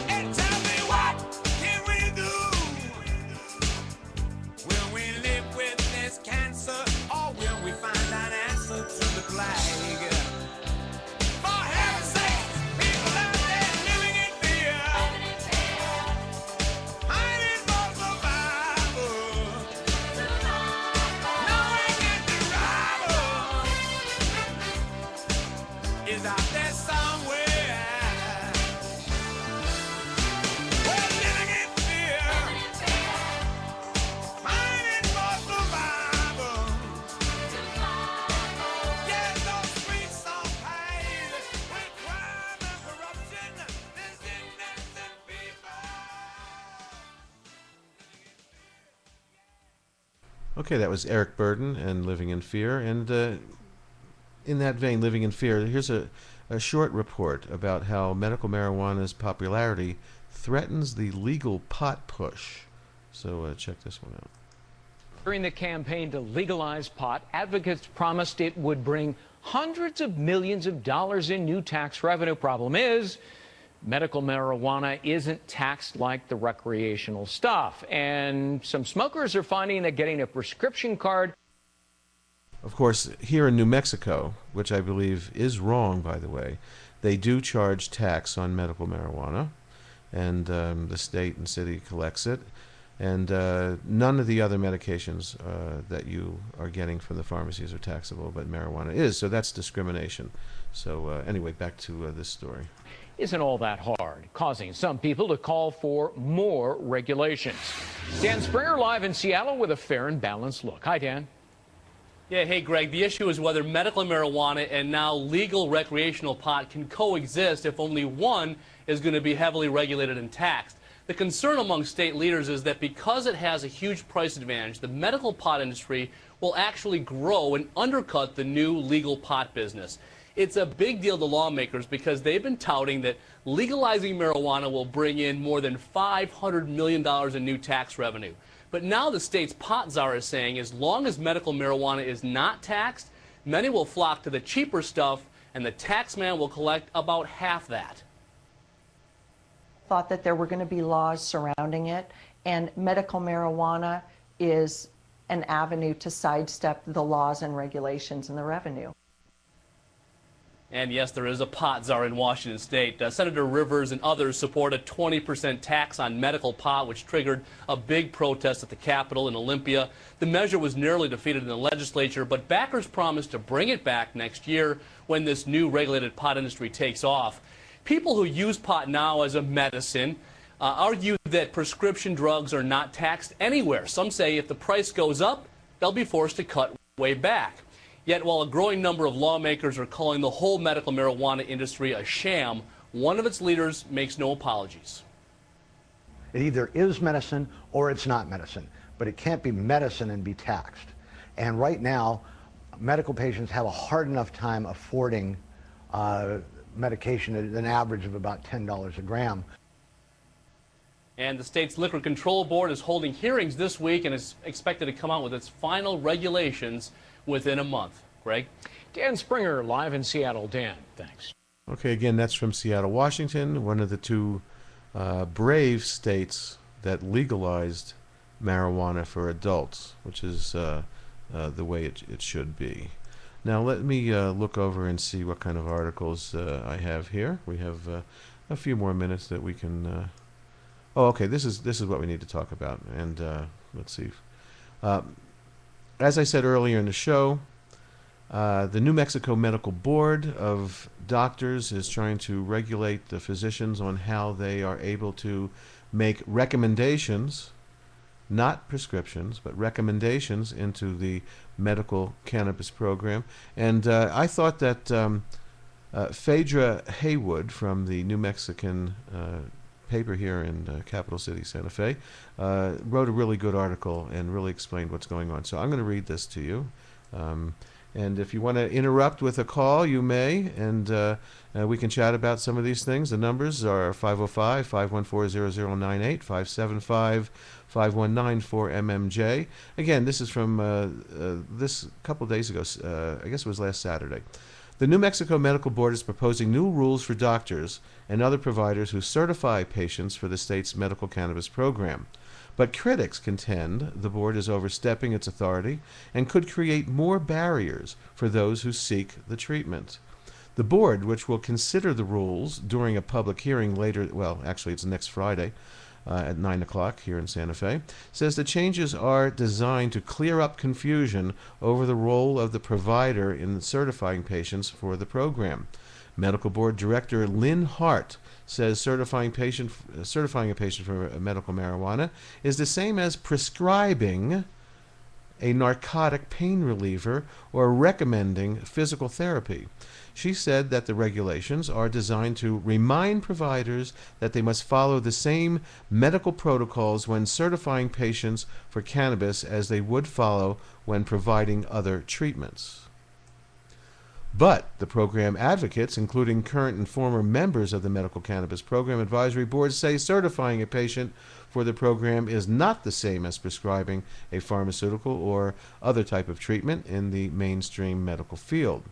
And tell me, what can we do? Will we live with this cancer, or will we find an answer to the plague? For heaven's sake, people out there living in fear, hiding for survival, knowing that the rival is out there somewhere. We're living in fear, fighting for survival. Yeah, those streets are paved with crime and corruption. There's innocent people. Okay, that was Eric Burden and Living in Fear. And in that vein, Living in Fear, here's a short report about how medical marijuana's popularity threatens the legal pot push. So check this one out. During the campaign to legalize pot, advocates promised it would bring hundreds of millions of dollars in new tax revenue. Problem is, medical marijuana isn't taxed like the recreational stuff. And some smokers are finding that getting a prescription card. Of course, here in New Mexico, which I believe is wrong, by the way, they do charge tax on medical marijuana, and the state and city collects it. And none of the other medications that you are getting from the pharmacies are taxable, but marijuana is, so that's discrimination. So anyway, back to this story. Isn't all that hard, causing some people to call for more regulations. Dan Springer live in Seattle with a fair and balanced look. Hi, Dan. Yeah, hey, Greg. The issue is whether medical marijuana and now legal recreational pot can coexist if only one is going to be heavily regulated and taxed. The concern among state leaders is that because it has a huge price advantage, the medical pot industry will actually grow and undercut the new legal pot business. It's a big deal to lawmakers because they've been touting that legalizing marijuana will bring in more than $500 million in new tax revenue. But now the state's pot czar is saying as long as medical marijuana is not taxed, many will flock to the cheaper stuff, and the tax man will collect about half that. Thought that there were going to be laws surrounding it, and medical marijuana is an avenue to sidestep the laws and regulations and the revenue. And yes, there is a pot czar in Washington state. Senator Rivers and others support a 20% tax on medical pot, which triggered a big protest at the Capitol in Olympia. The measure was narrowly defeated in the legislature, but backers promised to bring it back next year when this new regulated pot industry takes off. People who use pot now as a medicine argue that prescription drugs are not taxed anywhere. Some say if the price goes up, they'll be forced to cut way back. Yet while a growing number of lawmakers are calling the whole medical marijuana industry a sham, one of its leaders makes no apologies. It either is medicine or it's not medicine, but it can't be medicine and be taxed. And right now, medical patients have a hard enough time affording medication at an average of about $10 a gram. And the state's Liquor Control Board is holding hearings this week and is expected to come out with its final regulations within a month. Greg? Dan Springer live in Seattle. Dan, thanks. Okay, again, that's from Seattle, Washington, one of the two brave states that legalized marijuana for adults, which is the way it should be. Now let me look over and see what kind of articles I have here. We have a few more minutes that we can... Oh, okay, this is what we need to talk about. And let's see. As I said earlier in the show, the New Mexico Medical Board of Doctors is trying to regulate the physicians on how they are able to make recommendations, not prescriptions, but recommendations into the medical cannabis program. And I thought that Phaedra Haywood from the New Mexican paper here in capital city Santa Fe wrote a really good article and really explained what's going on. So I'm going to read this to you. And if you want to interrupt with a call, you may, and we can chat about some of these things. The numbers are 505-514-0098, 575-5194-MMJ. Again, this is from this couple days ago. I guess it was last Saturday. The New Mexico Medical Board is proposing new rules for doctors and other providers who certify patients for the state's medical cannabis program. But critics contend the board is overstepping its authority and could create more barriers for those who seek the treatment. The board, which will consider the rules during a public hearing later, well, actually it's next Friday at 9 o'clock here in Santa Fe, says the changes are designed to clear up confusion over the role of the provider in certifying patients for the program. Medical Board Director Lynn Hart says certifying a patient for medical marijuana is the same as prescribing a narcotic pain reliever or recommending physical therapy. She said that the regulations are designed to remind providers that they must follow the same medical protocols when certifying patients for cannabis as they would follow when providing other treatments. But the program advocates, including current and former members of the Medical Cannabis Program Advisory Board, say certifying a patient for the program is not the same as prescribing a pharmaceutical or other type of treatment in the mainstream medical field.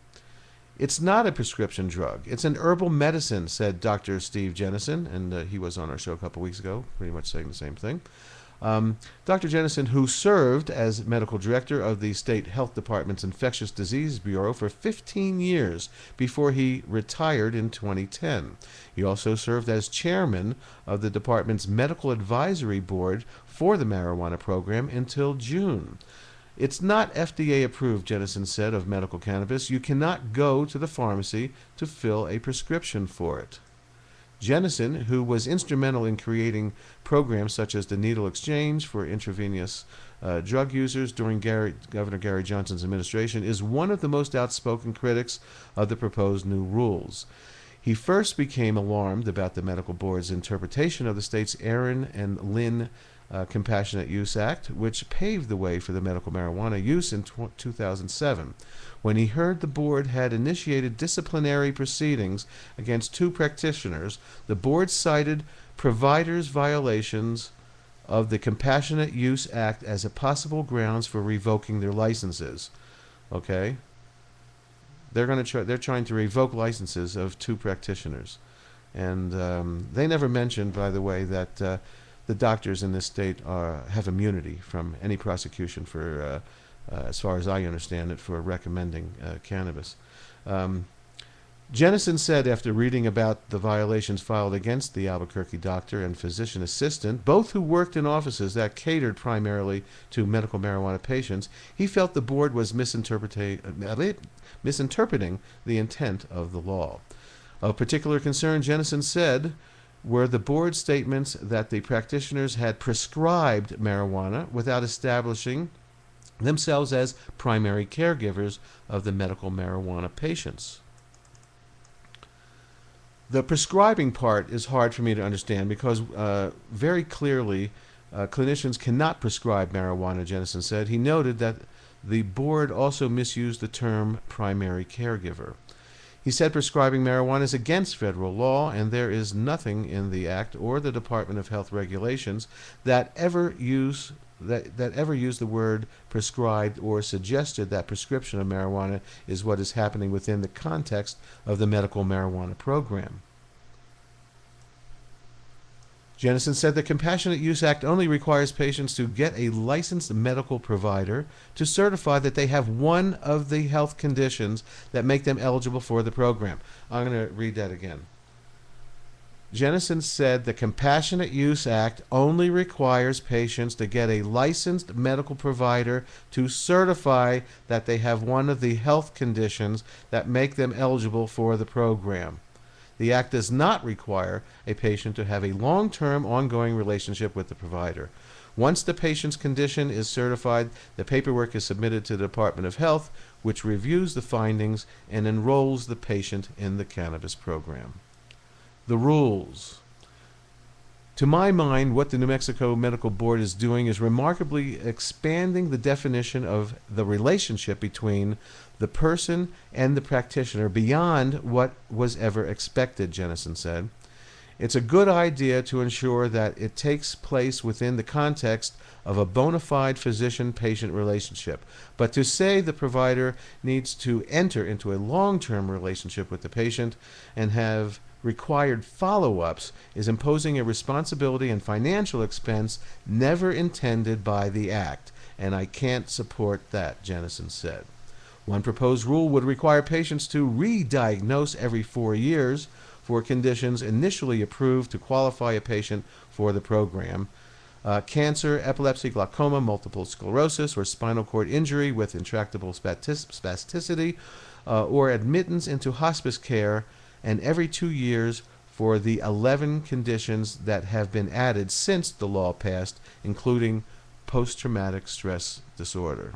It's not a prescription drug. It's an herbal medicine, said Dr. Steve Jennison, and he was on our show a couple weeks ago, pretty much saying the same thing. Dr. Jennison, who served as medical director of the State Health Department's Infectious Disease Bureau for 15 years before he retired in 2010. He also served as chairman of the department's Medical Advisory Board for the marijuana program until June. It's not FDA approved, Jennison said of medical cannabis. You cannot go to the pharmacy to fill a prescription for it. Jennison, who was instrumental in creating programs such as the Needle Exchange for intravenous drug users during Governor Gary Johnson's administration, is one of the most outspoken critics of the proposed new rules. He first became alarmed about the medical board's interpretation of the state's Aaron and Lynn Compassionate Use Act, which paved the way for the medical marijuana use in 2007, when he heard the board had initiated disciplinary proceedings against 2 practitioners. The board cited providers' violations of the Compassionate Use Act as a possible grounds for revoking their licenses. Okay? They're trying to revoke licenses of 2 practitioners. And they never mentioned, by the way, that the doctors in this state have immunity from any prosecution for, as far as I understand it, for recommending cannabis. Jennison said after reading about the violations filed against the Albuquerque doctor and physician assistant, both who worked in offices that catered primarily to medical marijuana patients, he felt the board was misinterpreting the intent of the law. Of particular concern, Jennison said, were the board statements that the practitioners had prescribed marijuana without establishing themselves as primary caregivers of the medical marijuana patients. The prescribing part is hard for me to understand because very clearly clinicians cannot prescribe marijuana, Jennison said. He noted that the board also misused the term primary caregiver. He said prescribing marijuana is against federal law, and there is nothing in the Act or the Department of Health regulations that ever use the word prescribed or suggested that prescription of marijuana is what is happening within the context of the medical marijuana program. Jennison said the Compassionate Use Act only requires patients to get a licensed medical provider to certify that they have one of the health conditions that make them eligible for the program. I'm going to read that again. Jennison said the Compassionate Use Act only requires patients to get a licensed medical provider to certify that they have one of the health conditions that make them eligible for the program. The Act does not require a patient to have a long-term ongoing relationship with the provider. Once the patient's condition is certified, the paperwork is submitted to the Department of Health, which reviews the findings and enrolls the patient in the cannabis program. The rules. To my mind, what the New Mexico Medical Board is doing is remarkably expanding the definition of the relationship between the person and the practitioner beyond what was ever expected, Jennison said. It's a good idea to ensure that it takes place within the context of a bona fide physician-patient relationship. But to say the provider needs to enter into a long-term relationship with the patient and have required follow-ups is imposing a responsibility and financial expense never intended by the Act, and I can't support that, Jennison said. One proposed rule would require patients to re-diagnose every 4 years for conditions initially approved to qualify a patient for the program. Cancer, epilepsy, glaucoma, multiple sclerosis, or spinal cord injury with intractable spasticity, or admittance into hospice care, and every 2 years for the 11 conditions that have been added since the law passed, including post-traumatic stress disorder.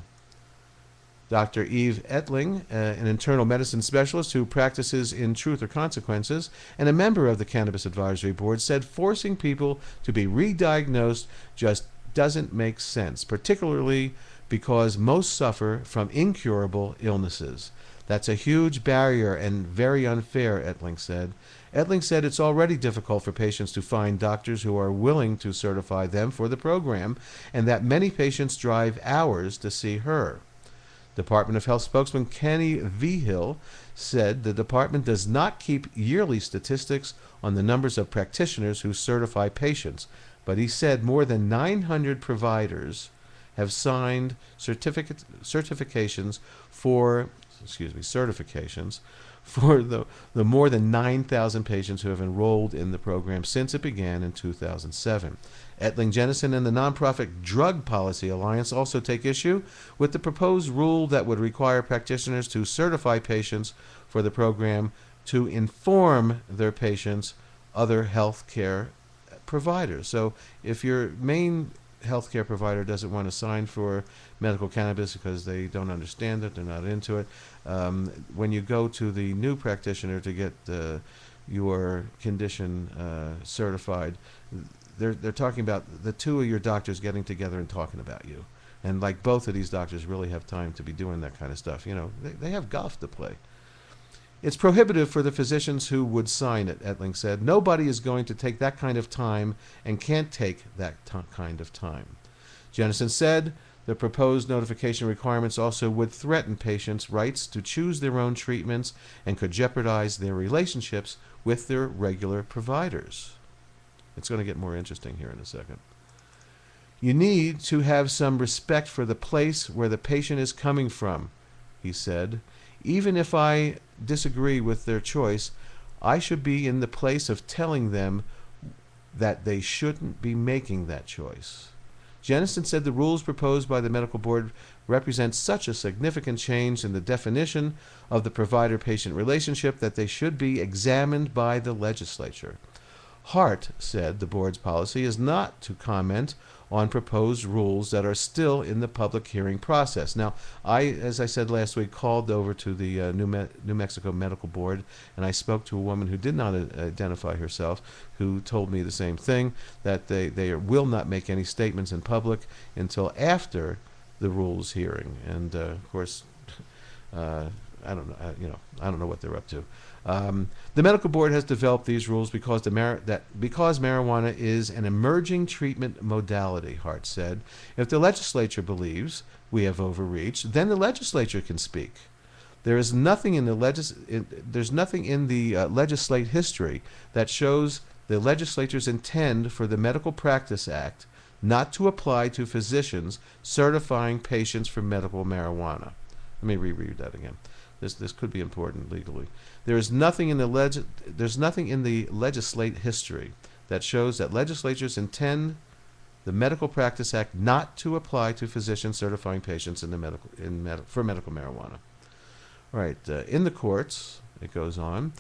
Dr. Eve Etling, an internal medicine specialist who practices in Truth or Consequences and a member of the Cannabis Advisory Board, said forcing people to be re-diagnosed just doesn't make sense, particularly because most suffer from incurable illnesses. That's a huge barrier and very unfair, Etling said. Etling said it's already difficult for patients to find doctors who are willing to certify them for the program, and that many patients drive hours to see her. Department of Health spokesman Kenny Vigil said the department does not keep yearly statistics on the numbers of practitioners who certify patients, but he said more than 900 providers have signed certifications for the more than 9,000 patients who have enrolled in the program since it began in 2007. Etling, Jennison, and the nonprofit Drug Policy Alliance also take issue with the proposed rule that would require practitioners to certify patients for the program to inform their patients other health care providers. So if your main healthcare provider doesn't want to sign for medical cannabis because they don't understand it, they're not into it, when you go to the new practitioner to get your condition certified. They're talking about the two of your doctors getting together and talking about you. And like both of these doctors really have time to be doing that kind of stuff. You know, they have golf to play. It's prohibitive for the physicians who would sign it, Etling said. Nobody is going to take that kind of time and can't take that kind of time. Jennison said the proposed notification requirements also would threaten patients' rights to choose their own treatments and could jeopardize their relationships with their regular providers. It's going to get more interesting here in a second. You need to have some respect for the place where the patient is coming from, he said. Even if I disagree with their choice, I should be in the place of telling them that they shouldn't be making that choice. Jennison said the rules proposed by the medical board represent such a significant change in the definition of the provider-patient relationship that they should be examined by the legislature. Hart said the board's policy is not to comment on proposed rules that are still in the public hearing process. Now, as I said last week, called over to the New Mexico Medical Board, and I spoke to a woman who did not identify herself, who told me the same thing, that they will not make any statements in public until after the rules hearing. And of course, I don't know. I don't know what they're up to. The medical board has developed these rules because marijuana is an emerging treatment modality, Hart said. If the legislature believes we have overreached, then the legislature can speak. There's nothing in the legislate history that shows the legislature's intent for the Medical Practice Act not to apply to physicians certifying patients for medical marijuana. Let me reread that again. This could be important legally. There's nothing in the legislate history that shows that legislatures intend the Medical Practice Act not to apply to physicians certifying patients for medical marijuana. All right, in the courts, it goes on.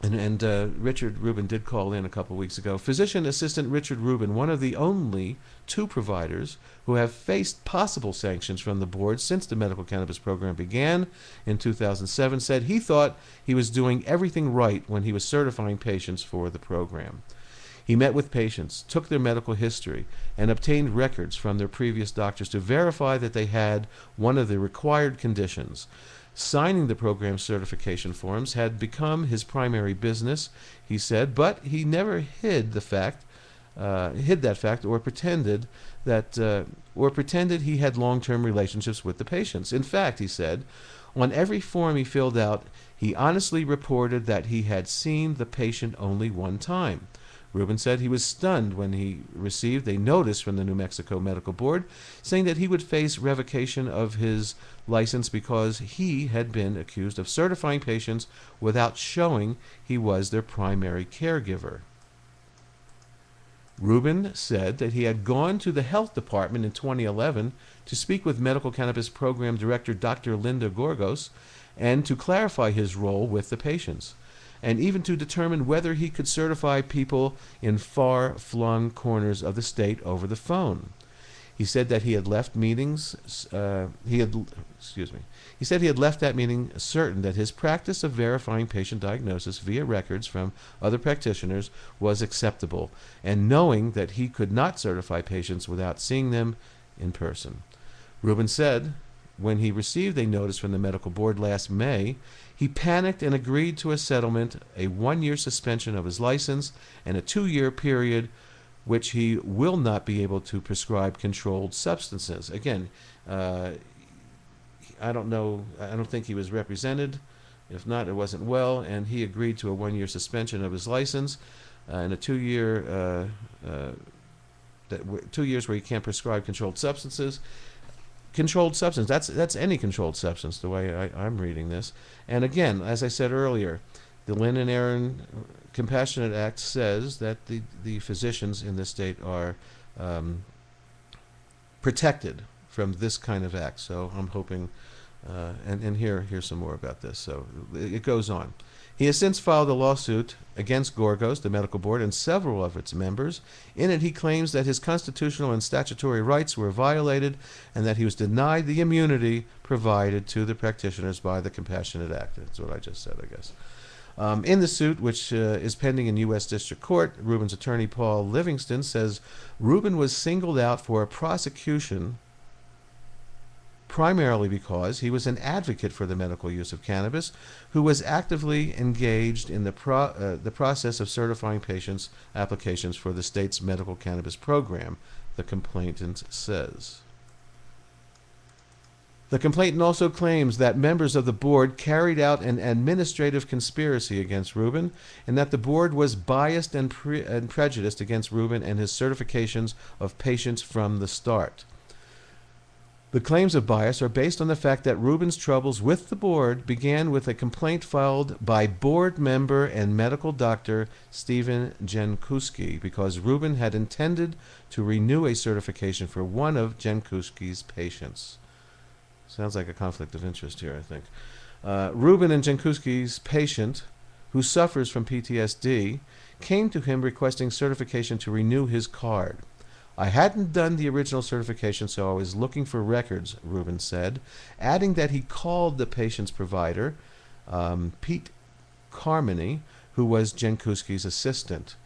And Richard Rubin did call in a couple weeks ago. Physician assistant Richard Rubin, one of the only two providers who have faced possible sanctions from the board since the medical cannabis program began in 2007, said he thought he was doing everything right when he was certifying patients for the program. He met with patients, took their medical history, and obtained records from their previous doctors to verify that they had one of the required conditions. Signing the program certification forms had become his primary business, he said, but he never hid that fact, or pretended he had long-term relationships with the patients. In fact, he said, on every form he filled out, he honestly reported that he had seen the patient only one time. Rubin said he was stunned when he received a notice from the New Mexico Medical Board saying that he would face revocation of his license because he had been accused of certifying patients without showing he was their primary caregiver. Rubin said that he had gone to the health department in 2011 to speak with medical cannabis program director Dr. Linda Gorgos and to clarify his role with the patients, and even to determine whether he could certify people in far-flung corners of the state over the phone. He said that he had left meetings. He said he had left that meeting certain that his practice of verifying patient diagnosis via records from other practitioners was acceptable, and knowing that he could not certify patients without seeing them in person. Rubin said when he received a notice from the medical board last May, he panicked and agreed to a settlement, a 1-year suspension of his license, and a 2-year period which he will not be able to prescribe controlled substances. Again, I don't know, I don't think he was represented. If not, it wasn't well, and he agreed to a 1-year suspension of his license and a 2-year 2 years where he can't prescribe controlled substances. Controlled substance, that's any controlled substance, the way I'm reading this. And again, as I said earlier, the Lynn and Aaron Compassionate Act says that the physicians in this state are protected from this kind of act. So I'm hoping, and here's some more about this. So it goes on. He has since filed a lawsuit against Gorgos, the medical board, and several of its members. In it, he claims that his constitutional and statutory rights were violated and that he was denied the immunity provided to the practitioners by the Compassionate Act. That's what I just said, I guess. In the suit, which is pending in U.S. District Court, Rubin's attorney, Paul Livingston, says Rubin was singled out for a prosecution primarily because he was an advocate for the medical use of cannabis who was actively engaged in the process of certifying patients' applications for the state's medical cannabis program, the complainant says. The complainant also claims that members of the board carried out an administrative conspiracy against Rubin and that the board was biased and prejudiced against Rubin and his certifications of patients from the start. The claims of bias are based on the fact that Rubin's troubles with the board began with a complaint filed by board member and medical doctor Stephen Jenkuski because Rubin had intended to renew a certification for one of Jenkuski's patients. Sounds like a conflict of interest here, I think. Rubin and Jenkuski's patient, who suffers from PTSD, came to him requesting certification to renew his card. I hadn't done the original certification, so I was looking for records, Rubin said, adding that he called the patient's provider, Pete Carmody, who was Jenkuski's assistant.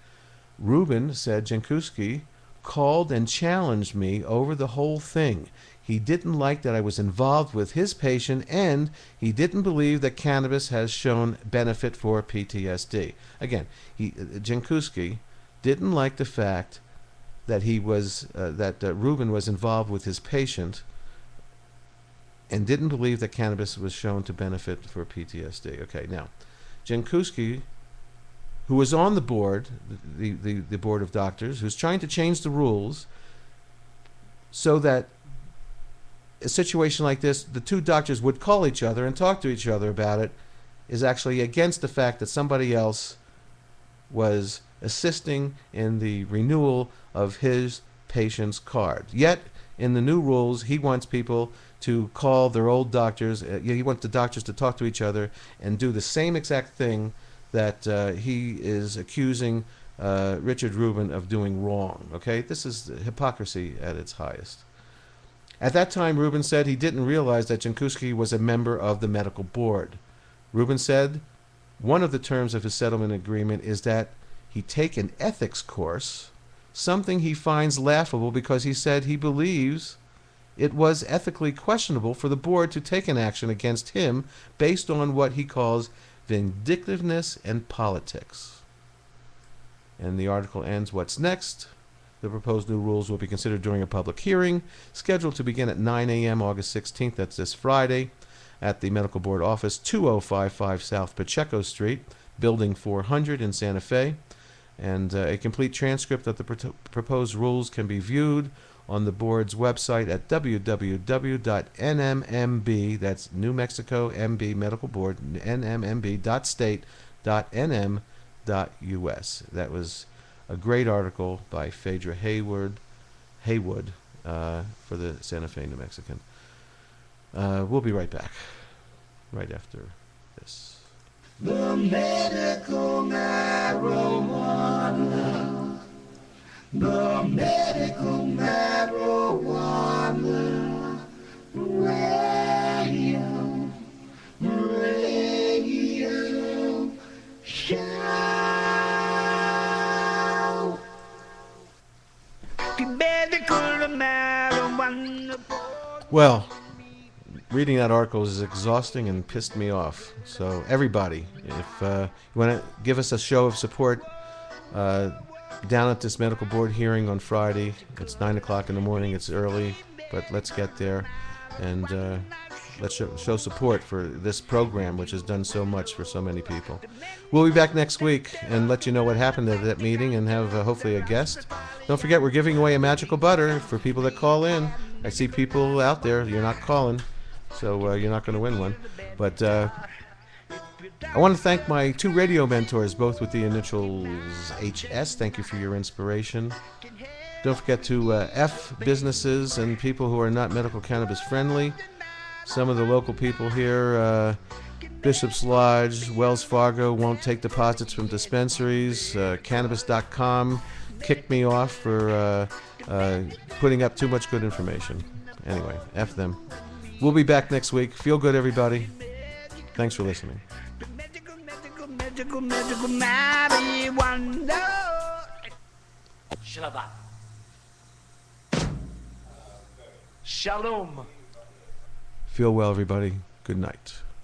Rubin said Jenkuski called and challenged me over the whole thing. He didn't like that I was involved with his patient, and he didn't believe that cannabis has shown benefit for PTSD. Again, Jenkuski didn't like the fact that he was Rubin was involved with his patient and didn't believe that cannabis was shown to benefit for PTSD. Okay, now, Jenkuski, who was on the board, the board of doctors, who's trying to change the rules so that a situation like this, the two doctors would call each other and talk to each other about it, is actually against the fact that somebody else was assisting in the renewal of his patient's card. Yet, in the new rules, he wants people to call their old doctors. He wants the doctors to talk to each other and do the same exact thing that he is accusing Richard Rubin of doing wrong. Okay, this is hypocrisy at its highest. At that time, Rubin said he didn't realize that Jenkuski was a member of the medical board. Rubin said one of the terms of his settlement agreement is that he take an ethics course, something he finds laughable because he said he believes it was ethically questionable for the board to take an action against him based on what he calls vindictiveness and politics. And the article ends, what's next? The proposed new rules will be considered during a public hearing, scheduled to begin at 9 a.m. August 16th, that's this Friday, at the Medical Board Office, 2055 South Pacheco Street, Building 400 in Santa Fe. And a complete transcript of the proposed rules can be viewed on the board's website at www.nmmb, that's New Mexico MB Medical Board, nmb.state.nm.us. That was a great article by Phaedra Haywood for the Santa Fe New Mexican. We'll be right back, right after this. The medical marijuana, the medical marijuana, radio show. The medical marijuana. Well, reading that article is exhausting and pissed me off. So everybody, if you want to give us a show of support down at this medical board hearing on Friday, it's 9 o'clock in the morning. It's early, but let's get there and let's show support for this program, which has done so much for so many people. We'll be back next week and let you know what happened at that meeting and have hopefully a guest. Don't forget, we're giving away a magical butter for people that call in. I see people out there, you're not calling, so you're not going to win one. But I want to thank my two radio mentors, both with the initials HS. Thank you for your inspiration. Don't forget to F businesses and people who are not medical cannabis friendly. Some of the local people here, Bishop's Lodge, Wells Fargo won't take deposits from dispensaries. Cannabis.com kicked me off for putting up too much good information. Anyway, F them. We'll be back next week. Feel good, everybody. Thanks for listening. Medical magical, magical marijuana. Shabbat. Shalom. Feel well, everybody. Good night.